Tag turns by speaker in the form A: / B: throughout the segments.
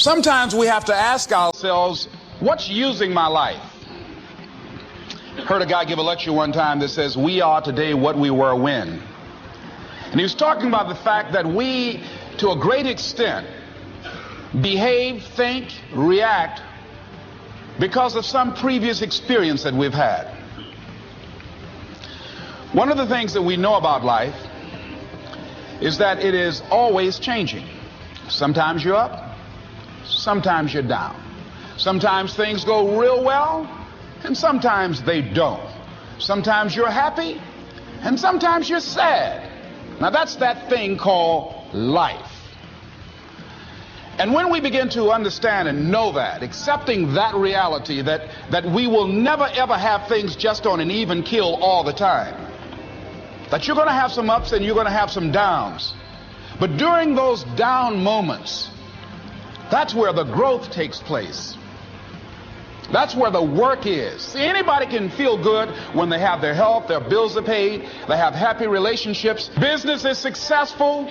A: Sometimes we have to ask ourselves, what's using my life? Heard a guy give a lecture one time that says, we are today what we were when. And he was talking about the fact that we, to a great extent, behave, think, react because of some previous experience that we've had. One of the things that we know about life is that it is always changing. Sometimes you're up, sometimes you're down. Sometimes things go real well, and sometimes they don't. Sometimes you're happy, and sometimes you're sad. Now that's that thing called life. And when we begin to understand and know that, accepting that reality that we will never ever have things just on an even keel all the time, that you're going to have some ups and you're going to have some downs, but during those down moments, that's where the growth takes place. That's where the work is. See, anybody can feel good when they have their health, their bills are paid, they have happy relationships, business is successful.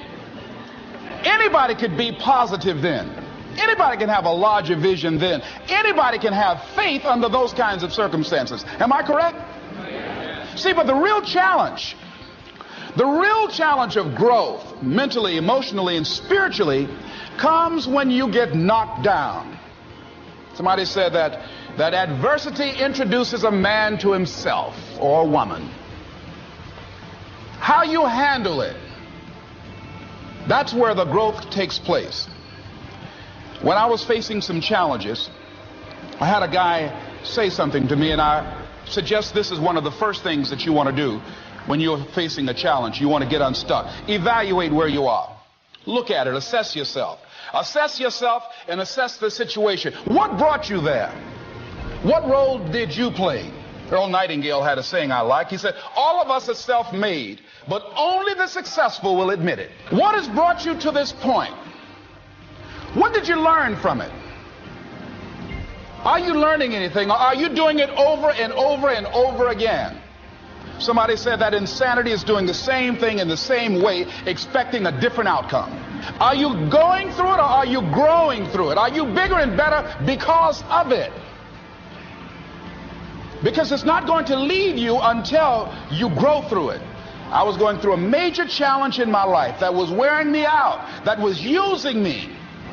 A: Anybody could be positive then. Anybody can have a larger vision then. Anybody can have faith under those kinds of circumstances. Am I correct? See, but the real challenge of growth, mentally, emotionally, and spiritually, comes when you get knocked down. Somebody said that adversity introduces a man to himself or a woman. How you handle it, that's where the growth takes place. When I was facing some challenges, I had a guy say something to me, and I suggest this is one of the first things that you want to do when you're facing a challenge. You want to get unstuck. Evaluate where you are. Look at it. Assess yourself. Assess yourself and assess the situation. What brought you there? What role did you play? Earl Nightingale had a saying I like. He said, all of us are self-made, but only the successful will admit it. What has brought you to this point? What did you learn from it? Are you learning anything, or are you doing it over and over and over again? Somebody said that insanity is doing the same thing in the same way, expecting a different outcome. Are you going through it, or are you growing through it? Are you bigger and better because of it? Because it's not going to leave you until you grow through it. I was going through a major challenge in my life that was wearing me out, that was using me.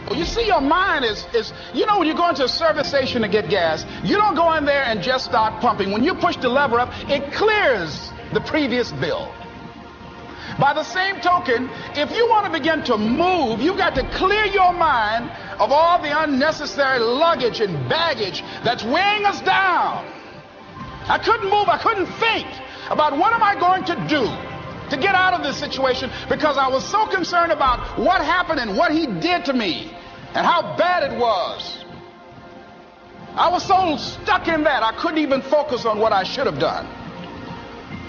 A: Well, you see, your mind is, you know, when you go into a service station to get gas, you don't go in there and just start pumping. When you push the lever up, it clears the previous bill. By the same token, if you want to begin to move, you've got to clear your mind of all the unnecessary luggage and baggage that's weighing us down. I couldn't move, I couldn't think about what am I going to do to get out of this situation, because I was so concerned about what happened and what he did to me and how bad it was. I was so stuck in that I couldn't even focus on what I should have done.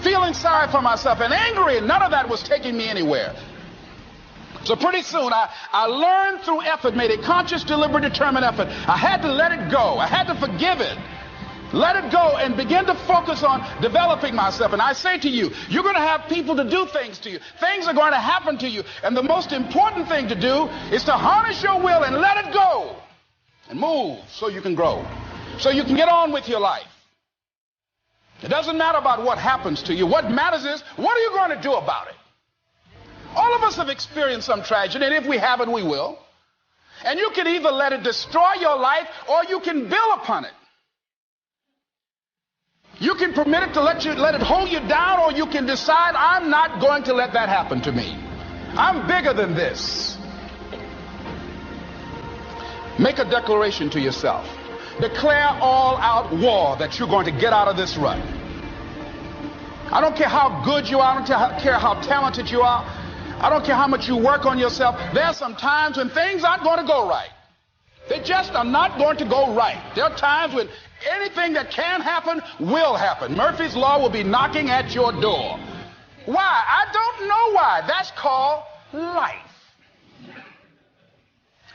A: Feeling sorry for myself and angry, and none of that was taking me anywhere. So pretty soon I learned through effort, made a conscious, deliberate, determined effort. I had to let it go. I had to forgive it. Let it go and begin to focus on developing myself. And I say to you, you're going to have people to do things to you. Things are going to happen to you. And the most important thing to do is to harness your will and let it go and move so you can grow, so you can get on with your life. It doesn't matter about what happens to you. What matters is, what are you going to do about it? All of us have experienced some tragedy, and if we haven't, we will. And you can either let it destroy your life, or you can build upon it. You can permit it to let it hold you down, or you can decide, I'm not going to let that happen to me. I'm bigger than this. Make a declaration to yourself. Declare all out war that you're going to get out of this rut. I don't care how good you are. I don't care how talented you are. I don't care how much you work on yourself. There are some times when things aren't going to go right. They just are not going to go right. There are times when anything that can happen will happen. Murphy's Law will be knocking at your door. Why? I don't know why. That's called life.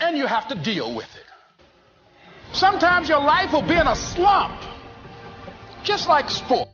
A: And you have to deal with it. Sometimes your life will be in a slump, just like sport.